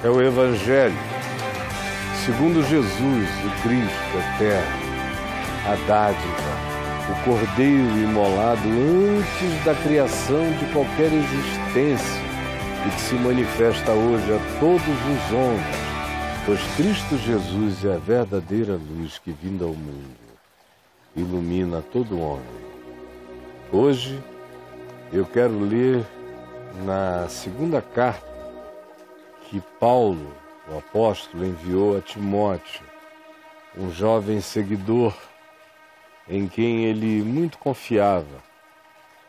é o Evangelho, segundo Jesus, o Cristo eterno, a dádiva, o Cordeiro imolado antes da criação de qualquer existência e que se manifesta hoje a todos os homens, pois Cristo Jesus é a verdadeira luz que, vinda ao mundo, ilumina todo homem. Hoje eu quero ler na segunda carta que Paulo, o apóstolo, enviou a Timóteo, um jovem seguidor em quem ele muito confiava,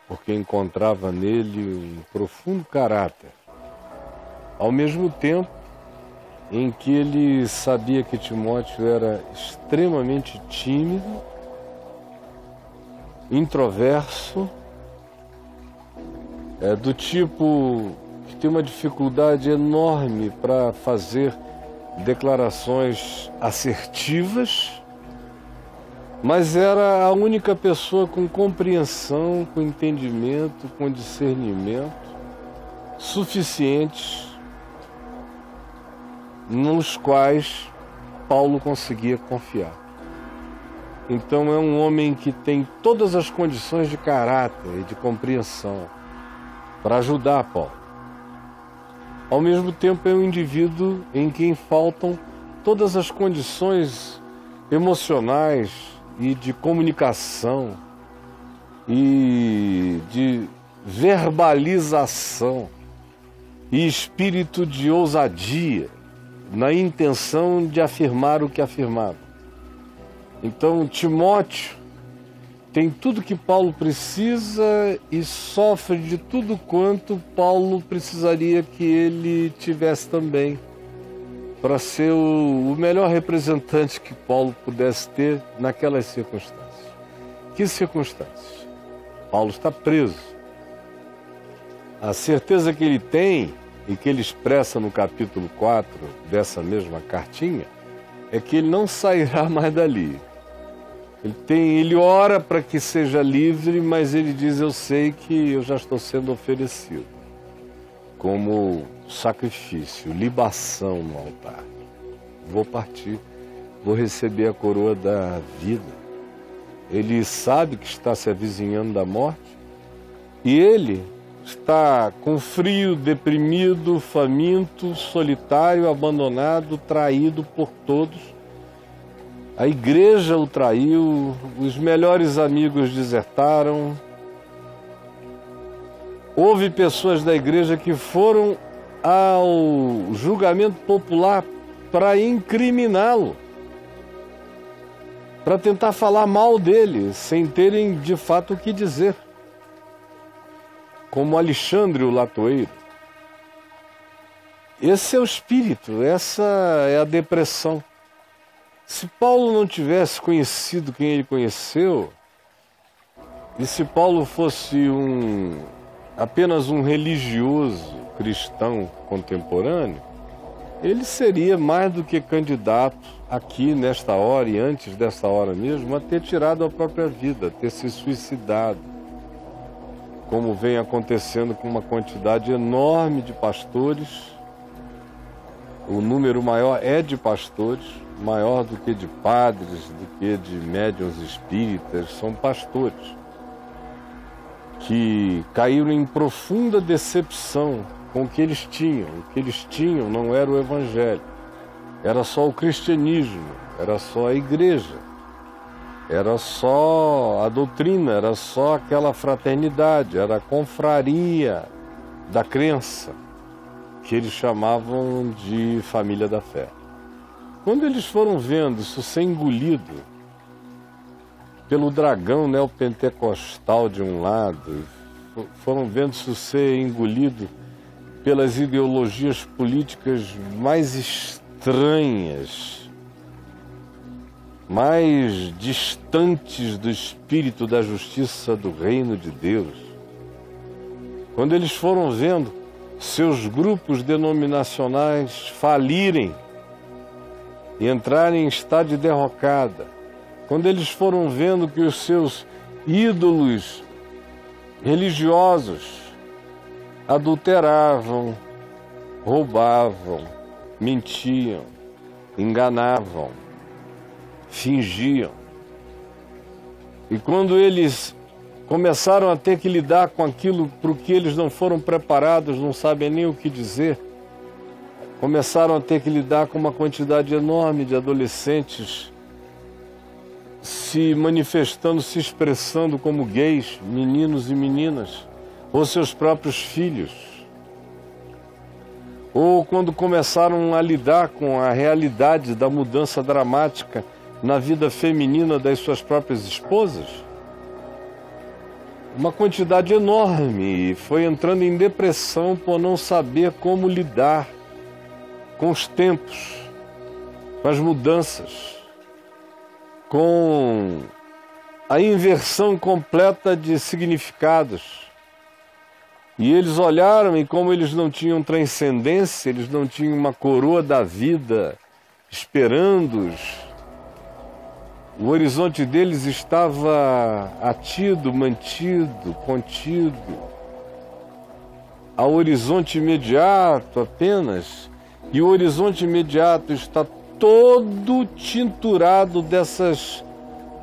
porque encontrava nele um profundo caráter, ao mesmo tempo em que ele sabia que Timóteo era extremamente tímido, introverso, do tipo que tem uma dificuldade enorme para fazer declarações assertivas, mas era a única pessoa com compreensão, com entendimento, com discernimento suficientes nos quais Paulo conseguia confiar. Então é um homem que tem todas as condições de caráter e de compreensão para ajudar Paulo. Ao mesmo tempo é um indivíduo em quem faltam todas as condições emocionais e de comunicação e de verbalização e espírito de ousadia na intenção de afirmar o que afirmava. Então Timóteo tem tudo que Paulo precisa e sofre de tudo quanto Paulo precisaria que ele tivesse também, para ser o melhor representante que Paulo pudesse ter naquelas circunstâncias. Que circunstâncias? Paulo está preso. A certeza que ele tem, e que ele expressa no capítulo 4 dessa mesma cartinha, é que ele não sairá mais dali. Ele ora para que seja livre, mas ele diz: eu sei que eu já estou sendo oferecido como sacrifício, libação no altar. Vou partir, vou receber a coroa da vida. Ele sabe que está se avizinhando da morte e ele está com frio, deprimido, faminto, solitário, abandonado, traído por todos. A igreja o traiu, os melhores amigos desertaram. Houve pessoas da igreja que foram ao julgamento popular para incriminá-lo, para tentar falar mal dele, sem terem de fato o que dizer. Como Alexandre o Latoeiro. Esse é o espírito, essa é a depressão. Se Paulo não tivesse conhecido quem ele conheceu, e se Paulo fosse apenas um religioso cristão contemporâneo, ele seria mais do que candidato aqui nesta hora e antes desta hora mesmo a ter tirado a própria vida, a ter se suicidado, como vem acontecendo com uma quantidade enorme de pastores. O número maior é de pastores, maior do que de padres, do que de médiuns espíritas, são pastores que caíram em profunda decepção com o que eles tinham. O que eles tinham não era o Evangelho, era só o cristianismo, era só a igreja, era só a doutrina, era só aquela fraternidade, era a confraria da crença, que eles chamavam de família da fé. Quando eles foram vendo isso ser engolido pelo dragão neopentecostal de um lado, foram vendo isso ser engolido pelas ideologias políticas mais estranhas, mais distantes do espírito da justiça do reino de Deus, quando eles foram vendo seus grupos denominacionais falirem e entrarem em estado de derrocada, quando eles foram vendo que os seus ídolos religiosos adulteravam, roubavam, mentiam, enganavam, fingiam. E quando eles começaram a ter que lidar com aquilo para o que eles não foram preparados, não sabem nem o que dizer, começaram a ter que lidar com uma quantidade enorme de adolescentes se manifestando, se expressando como gays, meninos e meninas, ou seus próprios filhos. Ou quando começaram a lidar com a realidade da mudança dramática na vida feminina das suas próprias esposas. Uma quantidade enorme foi entrando em depressão por não saber como lidar com os tempos, com as mudanças, com a inversão completa de significados. E eles olharam e como eles não tinham transcendência, eles não tinham uma coroa da vida esperando-os, o horizonte deles estava atido, mantido, contido, ao horizonte imediato apenas, e o horizonte imediato está todo tinturado dessas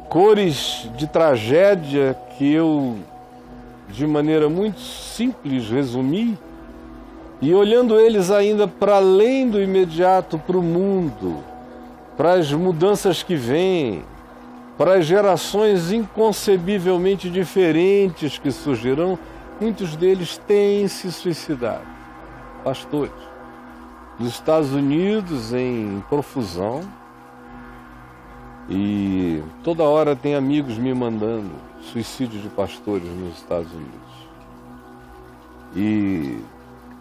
cores de tragédia que eu, de maneira muito simples, resumi, e olhando eles ainda para além do imediato, para o mundo, para as mudanças que vêm, para as gerações inconcebivelmente diferentes que surgirão, muitos deles têm se suicidado. Pastores. Nos Estados Unidos, em profusão, e toda hora tem amigos me mandando suicídio de pastores nos Estados Unidos. E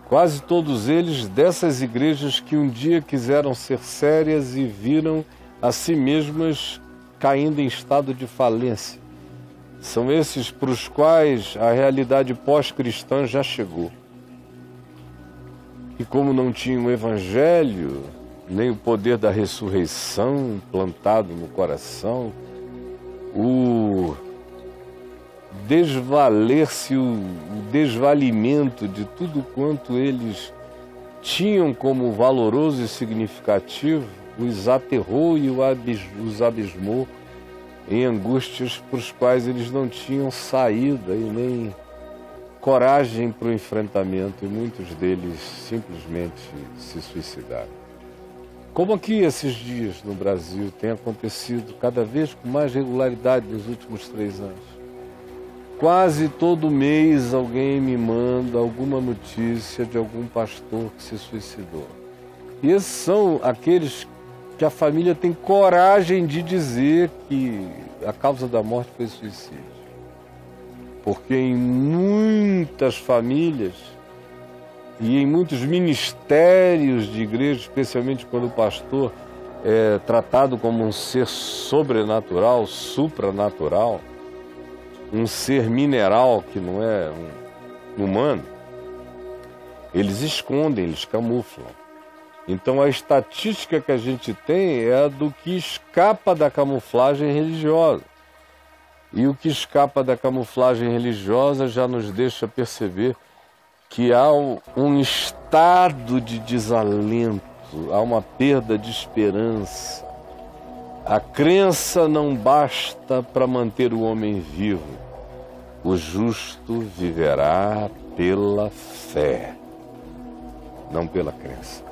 quase todos eles dessas igrejas que um dia quiseram ser sérias e viram a si mesmas caindo em estado de falência. São esses para os quais a realidade pós-cristã já chegou. E como não tinham o evangelho, nem o poder da ressurreição plantado no coração, o desvaler-se, o desvalimento de tudo quanto eles tinham como valoroso e significativo, os aterrou e os abismou em angústias para os quais eles não tinham saída e nem coragem para o enfrentamento, e muitos deles simplesmente se suicidaram. Como aqui esses dias no Brasil tem acontecido cada vez com mais regularidade nos últimos 3 anos. Quase todo mês alguém me manda alguma notícia de algum pastor que se suicidou. E esses são aqueles que a família tem coragem de dizer que a causa da morte foi suicídio. Porque em muitas famílias e em muitos ministérios de igreja, especialmente quando o pastor é tratado como um ser sobrenatural, supranatural, um ser mineral que não é um humano, eles escondem, eles camuflam. Então a estatística que a gente tem é a do que escapa da camuflagem religiosa. E o que escapa da camuflagem religiosa já nos deixa perceber que há um estado de desalento, há uma perda de esperança. A crença não basta para manter o homem vivo. O justo viverá pela fé, não pela crença.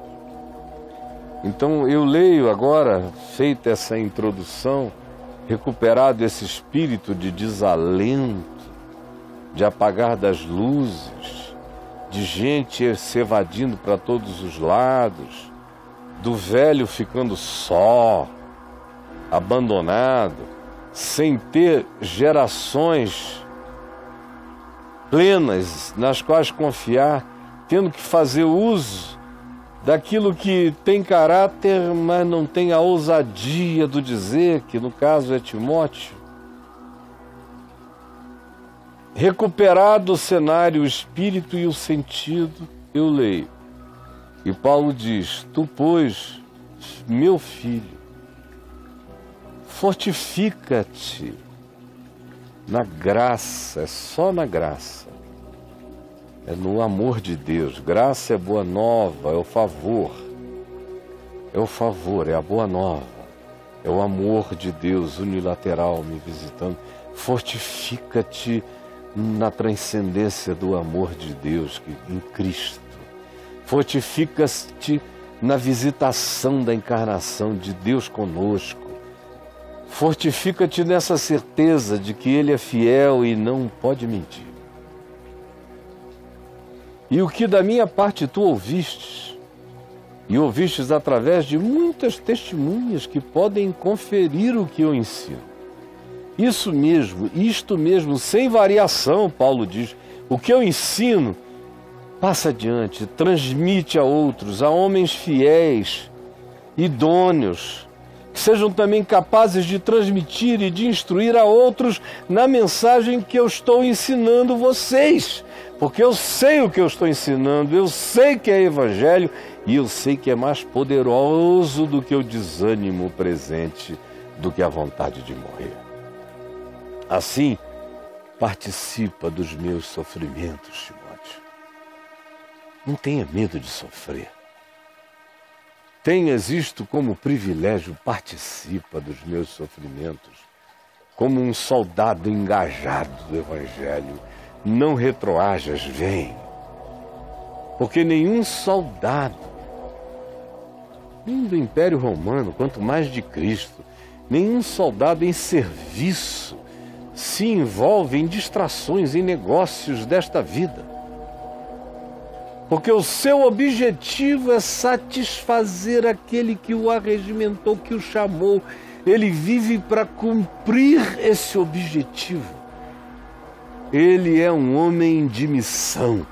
Então eu leio agora, feita essa introdução, recuperado esse espírito de desalento, de apagar das luzes, de gente se evadindo para todos os lados, do velho ficando só, abandonado, sem ter gerações plenas nas quais confiar, tendo que fazer uso daquilo que tem caráter, mas não tem a ousadia do dizer, que no caso é Timóteo. Recuperado o cenário, o espírito e o sentido, eu leio. E Paulo diz: tu, pois, meu filho, fortifica-te na graça, é só na graça. É no amor de Deus. Graça é boa nova, é o favor. é o favor, é a boa nova, é o amor de Deus unilateral me visitando. Fortifica-te na transcendência do amor de Deus em Cristo. Fortifica-te na visitação da encarnação de Deus conosco. Fortifica-te nessa certeza de que Ele é fiel e não pode mentir. E o que da minha parte tu ouvistes, e ouvistes através de muitas testemunhas que podem conferir o que eu ensino. Isso mesmo, isto mesmo, sem variação, Paulo diz, o que eu ensino, passa adiante, transmite a outros, a homens fiéis, idôneos, que sejam também capazes de transmitir e de instruir a outros na mensagem que eu estou ensinando vocês. Porque eu sei o que eu estou ensinando, eu sei que é evangelho e eu sei que é mais poderoso do que o desânimo presente, do que a vontade de morrer. Assim, participa dos meus sofrimentos, Timóteo. Não tenha medo de sofrer. Tenhas isto como privilégio, participa dos meus sofrimentos, como um soldado engajado do Evangelho. Não retroajas, vem. Porque nenhum soldado, nem do Império Romano, quanto mais de Cristo, nenhum soldado em serviço se envolve em distrações, em negócios desta vida. Porque o seu objetivo é satisfazer aquele que o arregimentou, que o chamou. Ele vive para cumprir esse objetivo. Ele é um homem de missão.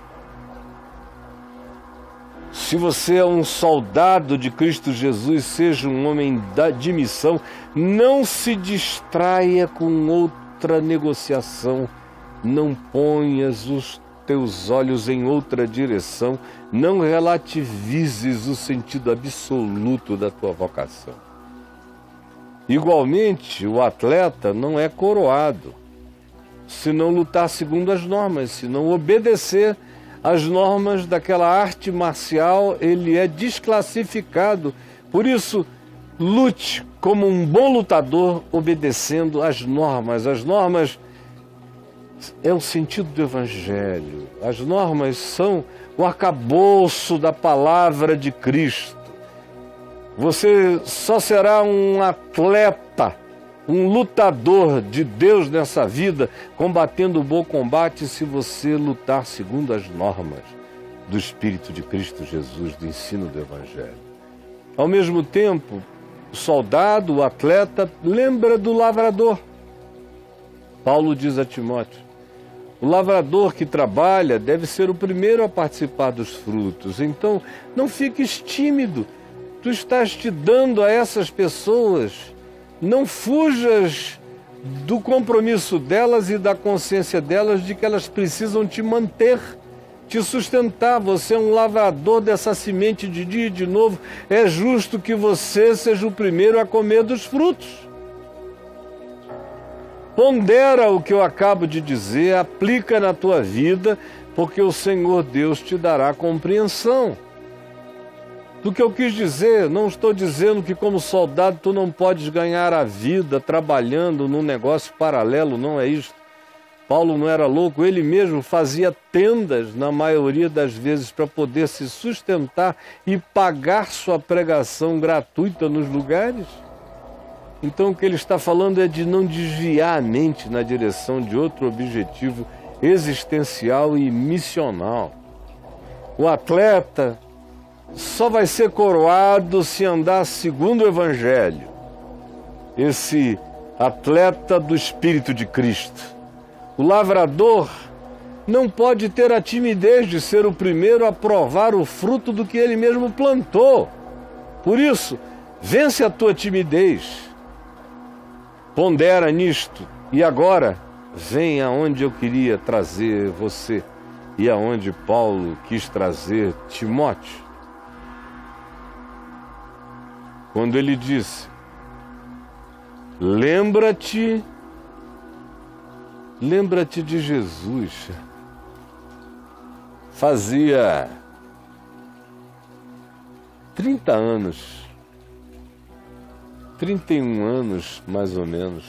Se você é um soldado de Cristo Jesus, seja um homem de missão, não se distraia com outra negociação, não ponhas os teus olhos em outra direção, não relativizes o sentido absoluto da tua vocação. Igualmente, o atleta não é coroado se não lutar segundo as normas, se não obedecer às normas daquela arte marcial, ele é desclassificado. Por isso, lute como um bom lutador, obedecendo às normas. As normas é o sentido do Evangelho. As normas são o arcabouço da palavra de Cristo. Você só será um atleta, um lutador de Deus nessa vida, combatendo o bom combate, se você lutar segundo as normas do Espírito de Cristo Jesus, do ensino do Evangelho. Ao mesmo tempo, o soldado, o atleta, lembra do lavrador. Paulo diz a Timóteo, o lavrador que trabalha deve ser o primeiro a participar dos frutos. Então, não fiques tímido. Tu estás te dando a essas pessoas. Não fujas do compromisso delas e da consciência delas de que elas precisam te manter, te sustentar. Você é um lavrador dessa semente de dia e de novo. É justo que você seja o primeiro a comer dos frutos. Pondera o que eu acabo de dizer, aplica na tua vida, porque o Senhor Deus te dará compreensão. Do que eu quis dizer, não estou dizendo que como soldado tu não podes ganhar a vida trabalhando num negócio paralelo, não é isso. Paulo não era louco, ele mesmo fazia tendas na maioria das vezes para poder se sustentar e pagar sua pregação gratuita nos lugares. Então o que ele está falando é de não desviar a mente na direção de outro objetivo existencial e missional. O atleta só vai ser coroado se andar segundo o Evangelho. Esse atleta do Espírito de Cristo. O lavrador não pode ter a timidez de ser o primeiro a provar o fruto do que ele mesmo plantou. Por isso, vence a tua timidez. Pondera nisto. E agora, vem aonde eu queria trazer você e aonde Paulo quis trazer Timóteo. Quando ele disse, lembra-te de Jesus. Fazia 30 anos 31 anos, mais ou menos,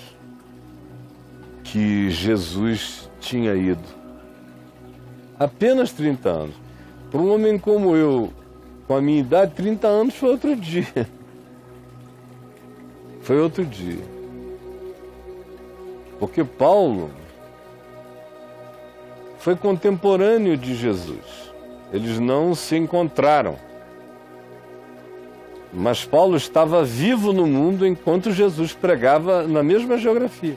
que Jesus tinha ido. Apenas 30 anos. Para um homem como eu, com a minha idade, 30 anos foi outro dia. Foi outro dia. Porque Paulo foi contemporâneo de Jesus. Eles não se encontraram. Mas Paulo estava vivo no mundo enquanto Jesus pregava na mesma geografia.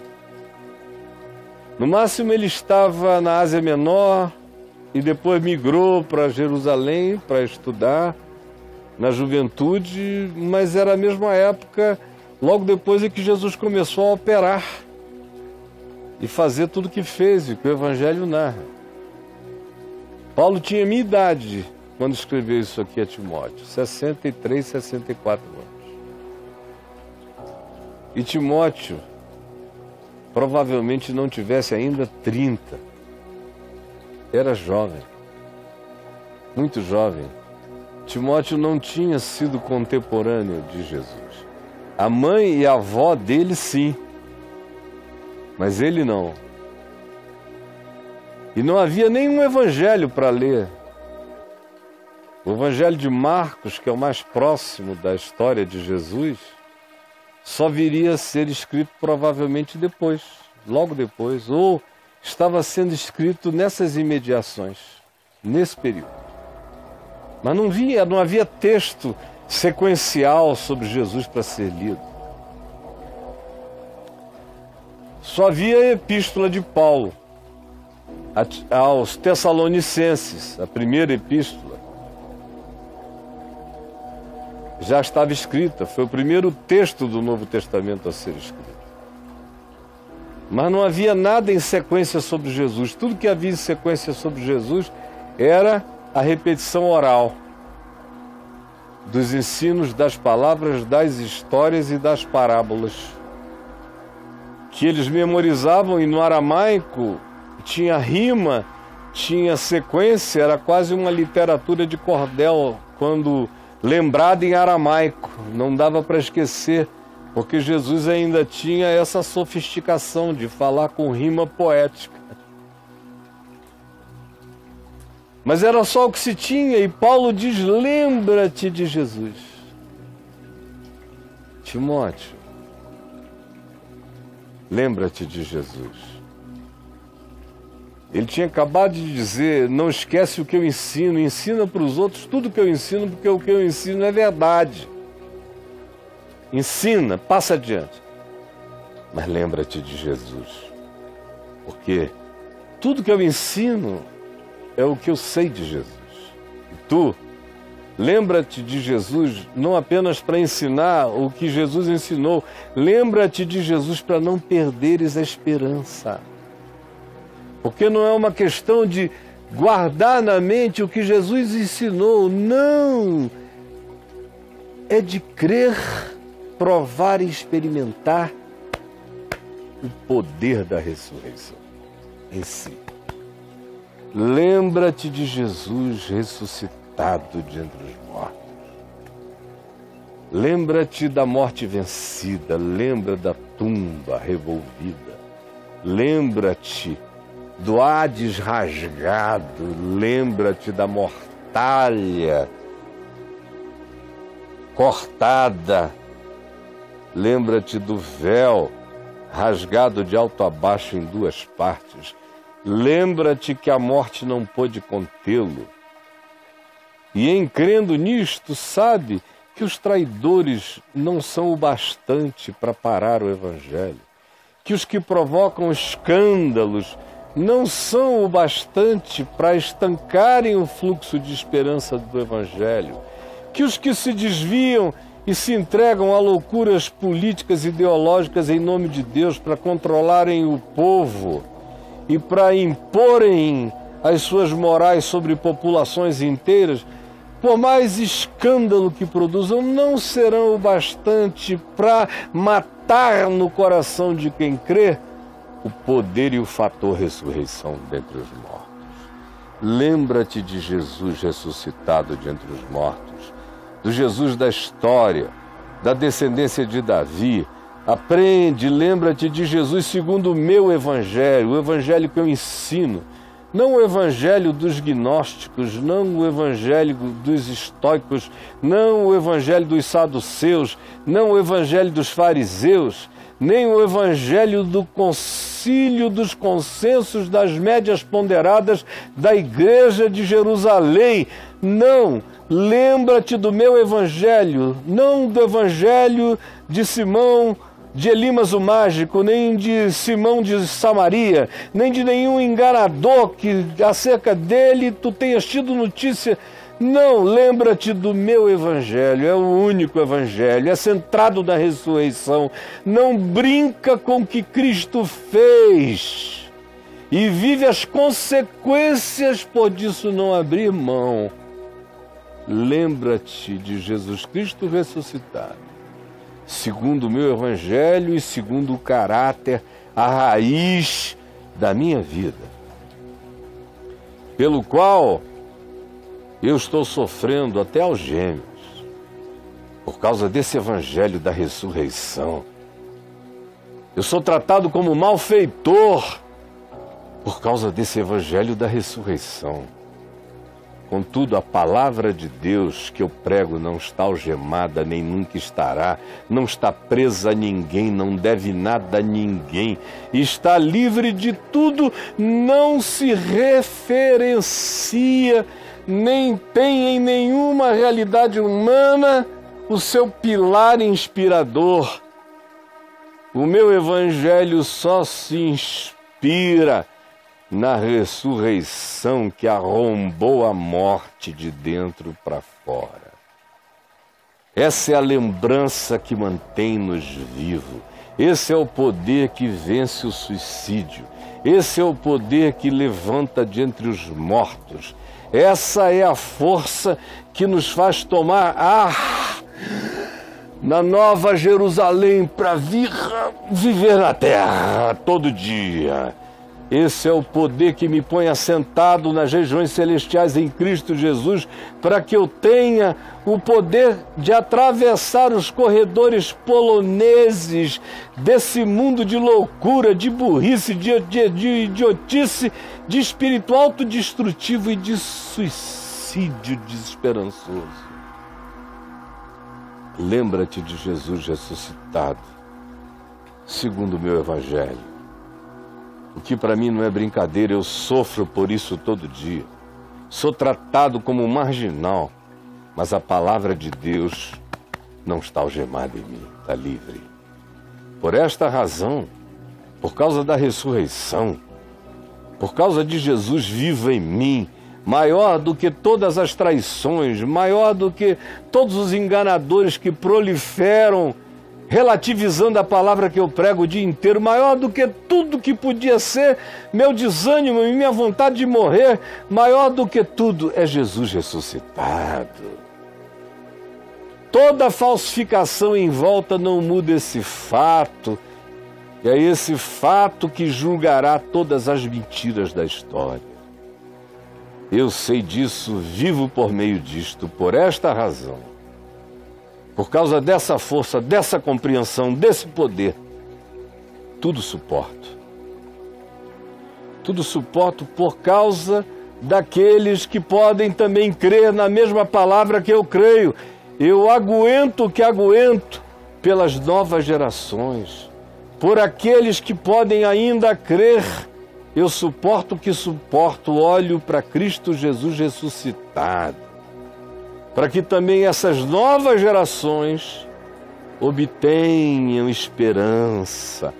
No máximo ele estava na Ásia Menor e depois migrou para Jerusalém para estudar na juventude, mas era a mesma época, logo depois é que Jesus começou a operar e fazer tudo o que fez e que o Evangelho narra. Paulo tinha minha idade quando escreveu isso aqui a Timóteo, 63, 64 anos. E Timóteo provavelmente não tivesse ainda 30. Era jovem, muito jovem. Timóteo não tinha sido contemporâneo de Jesus. A mãe e a avó dele sim, mas ele não. E não havia nenhum evangelho para ler. O Evangelho de Marcos, que é o mais próximo da história de Jesus, só viria a ser escrito provavelmente depois, logo depois, ou estava sendo escrito nessas imediações, nesse período. Mas não havia texto sequencial sobre Jesus para ser lido. Só havia a epístola de Paulo aos Tessalonicenses, a primeira epístola. Já estava escrita, foi o primeiro texto do Novo Testamento a ser escrito. Mas não havia nada em sequência sobre Jesus. Tudo que havia em sequência sobre Jesus era a repetição oral dos ensinos, das palavras, das histórias e das parábolas, que eles memorizavam, e no aramaico tinha rima, tinha sequência, era quase uma literatura de cordel, quando lembrada em aramaico, não dava para esquecer, porque Jesus ainda tinha essa sofisticação de falar com rima poética. Mas era só o que se tinha, e Paulo diz: lembra-te de Jesus. Timóteo, lembra-te de Jesus. Ele tinha acabado de dizer: não esquece o que eu ensino, ensina para os outros tudo que eu ensino, porque o que eu ensino é verdade. Ensina, passa adiante. Mas lembra-te de Jesus, porque tudo que eu ensino é o que eu sei de Jesus. E tu, lembra-te de Jesus não apenas para ensinar o que Jesus ensinou, lembra-te de Jesus para não perderes a esperança. Porque não é uma questão de guardar na mente o que Jesus ensinou, não. É de crer, provar e experimentar o poder da ressurreição em si. Lembra-te de Jesus ressuscitado de entre os mortos. Lembra-te da morte vencida, lembra da tumba revolvida. Lembra-te do Hades rasgado, lembra-te da mortalha cortada, lembra-te do véu rasgado de alto a baixo em duas partes, lembra-te que a morte não pôde contê-lo. E em crendo nisto, sabe que os traidores não são o bastante para parar o Evangelho, que os que provocam escândalos não são o bastante para estancarem o fluxo de esperança do Evangelho, que os que se desviam e se entregam a loucuras políticas e ideológicas em nome de Deus para controlarem o povo e para imporem as suas morais sobre populações inteiras, por mais escândalo que produzam, não serão o bastante para matar no coração de quem crê o poder e o fator ressurreição dentre os mortos. Lembra-te de Jesus ressuscitado de entre os mortos, do Jesus da história, da descendência de Davi. Aprende, lembra-te de Jesus segundo o meu evangelho, o evangelho que eu ensino. Não o evangelho dos gnósticos, não o evangelho dos estoicos, não o evangelho dos saduceus, não o evangelho dos fariseus, nem o evangelho do concílio dos consensos das médias ponderadas da igreja de Jerusalém. Não, lembra-te do meu evangelho, não do evangelho de Simão de Elimas o Mágico, nem de Simão de Samaria, nem de nenhum enganador que acerca dele tu tenhas tido notícia. Não, lembra-te do meu evangelho, é o único evangelho, é centrado na ressurreição. Não brinca com o que Cristo fez e vive as consequências, por disso não abrir mão. Lembra-te de Jesus Cristo ressuscitado, segundo o meu evangelho e segundo o caráter, a raiz da minha vida, pelo qual eu estou sofrendo até algemas, por causa desse evangelho da ressurreição. Eu sou tratado como malfeitor por causa desse evangelho da ressurreição. Contudo, a palavra de Deus que eu prego não está algemada, nem nunca estará, não está presa a ninguém, não deve nada a ninguém, está livre de tudo, não se referencia, nem tem em nenhuma realidade humana o seu pilar inspirador. O meu evangelho só se inspira na ressurreição que arrombou a morte de dentro para fora. Essa é a lembrança que mantém-nos vivos. Esse é o poder que vence o suicídio. Esse é o poder que levanta de entre os mortos. Essa é a força que nos faz tomar ar na Nova Jerusalém para viver na terra todo dia. Esse é o poder que me põe assentado nas regiões celestiais em Cristo Jesus, para que eu tenha o poder de atravessar os corredores poloneses desse mundo de loucura, de burrice, de idiotice, de espírito autodestrutivo e de suicídio desesperançoso. Lembra-te de Jesus ressuscitado, segundo o meu evangelho. O que para mim não é brincadeira, eu sofro por isso todo dia. Sou tratado como um marginal, mas a palavra de Deus não está algemada em mim, está livre. Por esta razão, por causa da ressurreição, por causa de Jesus vivo em mim, maior do que todas as traições, maior do que todos os enganadores que proliferam, relativizando a palavra que eu prego o dia inteiro, maior do que tudo que podia ser meu desânimo e minha vontade de morrer, maior do que tudo é Jesus ressuscitado. Toda falsificação em volta não muda esse fato, e é esse fato que julgará todas as mentiras da história. Eu sei disso, vivo por meio disto, por esta razão. Por causa dessa força, dessa compreensão, desse poder, tudo suporto. Tudo suporto por causa daqueles que podem também crer na mesma palavra que eu creio. Eu aguento o que aguento pelas novas gerações. Por aqueles que podem ainda crer, eu suporto o que suporto, olho para Cristo Jesus ressuscitado, para que também essas novas gerações obtenham esperança,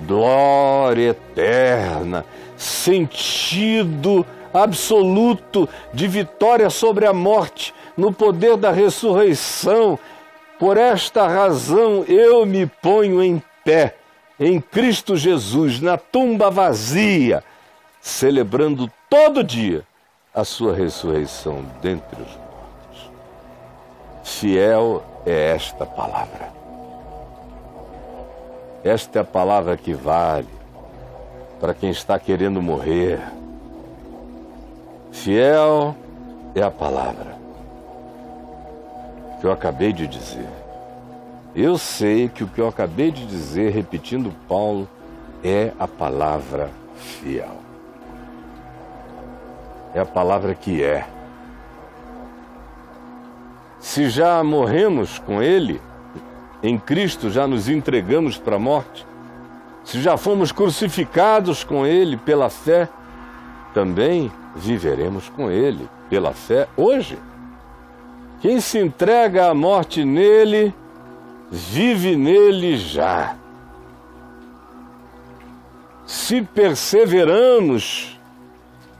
glória eterna, sentido absoluto de vitória sobre a morte, no poder da ressurreição. Por esta razão eu me ponho em pé, em Cristo Jesus, na tumba vazia, celebrando todo dia a sua ressurreição dentre os mortos. Fiel é esta palavra. Esta é a palavra que vale para quem está querendo morrer. Fiel é a palavra que eu acabei de dizer. Eu sei que o que eu acabei de dizer, repetindo Paulo, é a palavra fiel. É a palavra que é. Se já morremos com Ele, em Cristo já nos entregamos para a morte, se já fomos crucificados com Ele pela fé, também viveremos com Ele pela fé hoje. Quem se entrega à morte nele, vive nele já. Se perseveramos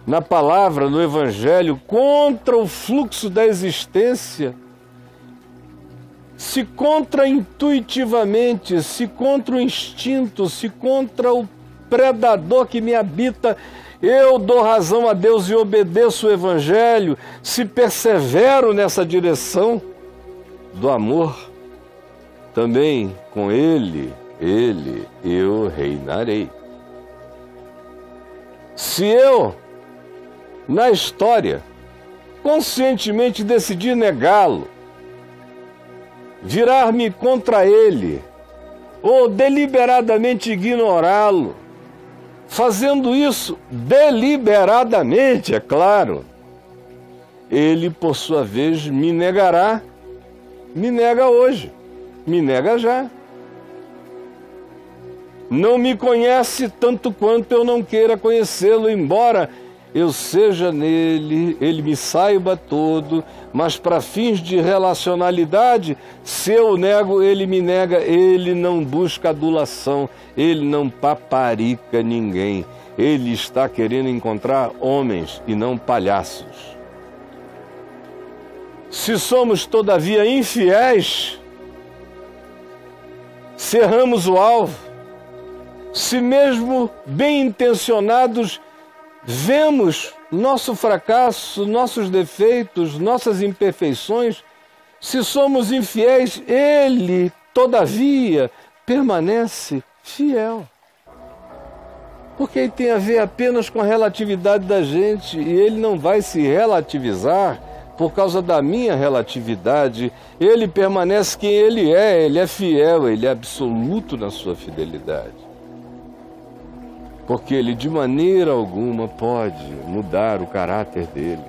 na palavra, no Evangelho, contra o fluxo da existência, se contra-intuitivamente, se contra o instinto, se contra o predador que me habita, eu dou razão a Deus e obedeço o Evangelho, se persevero nessa direção do amor, também com Ele eu reinarei. Se eu, na história, conscientemente decidi negá-lo, virar-me contra ele, ou deliberadamente ignorá-lo, fazendo isso deliberadamente, é claro, ele, por sua vez, me negará, me nega hoje, me nega já. Não me conhece tanto quanto eu não queira conhecê-lo, embora eu seja nele, ele me saiba todo, mas para fins de relacionalidade, se eu nego, ele me nega, ele não busca adulação, ele não paparica ninguém, ele está querendo encontrar homens e não palhaços. Se somos, todavia, infiéis, cerramos o alvo. Se mesmo bem intencionados, vemos nosso fracasso, nossos defeitos, nossas imperfeições, se somos infiéis, Ele, todavia, permanece fiel. Porque ele tem a ver apenas com a relatividade da gente, e Ele não vai se relativizar por causa da minha relatividade. Ele permanece quem Ele é fiel, Ele é absoluto na sua fidelidade. Porque ele de maneira alguma pode mudar o caráter dele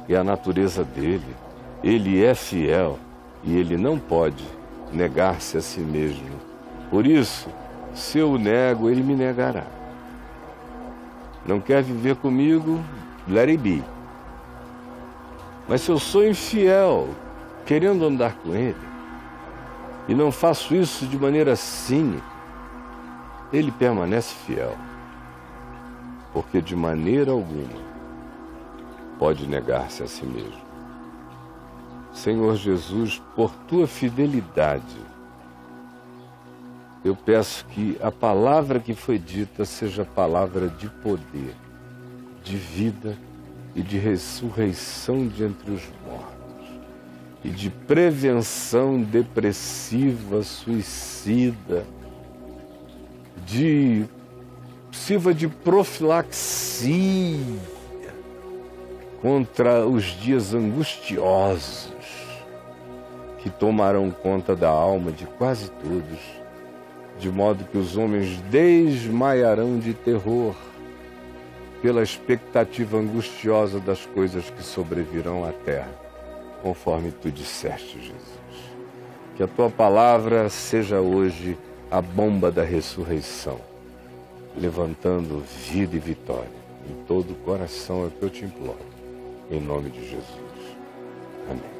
e a natureza dele. Ele é fiel e ele não pode negar-se a si mesmo. Por isso, se eu o nego, ele me negará. Não quer viver comigo? Let it be. Mas se eu sou infiel, querendo andar com ele, e não faço isso de maneira cínica, ele permanece fiel. Porque de maneira alguma pode negar-se a si mesmo. Senhor Jesus, por tua fidelidade, eu peço que a palavra que foi dita seja palavra de poder, de vida e de ressurreição de entre os mortos, e de prevenção depressiva, suicida, sirva de profilaxia contra os dias angustiosos que tomarão conta da alma de quase todos, de modo que os homens desmaiarão de terror pela expectativa angustiosa das coisas que sobrevirão à terra, conforme tu disseste, Jesus. Que a tua palavra seja hoje a bomba da ressurreição, levantando vida e vitória em todo o coração, é o que eu te imploro, em nome de Jesus. Amém.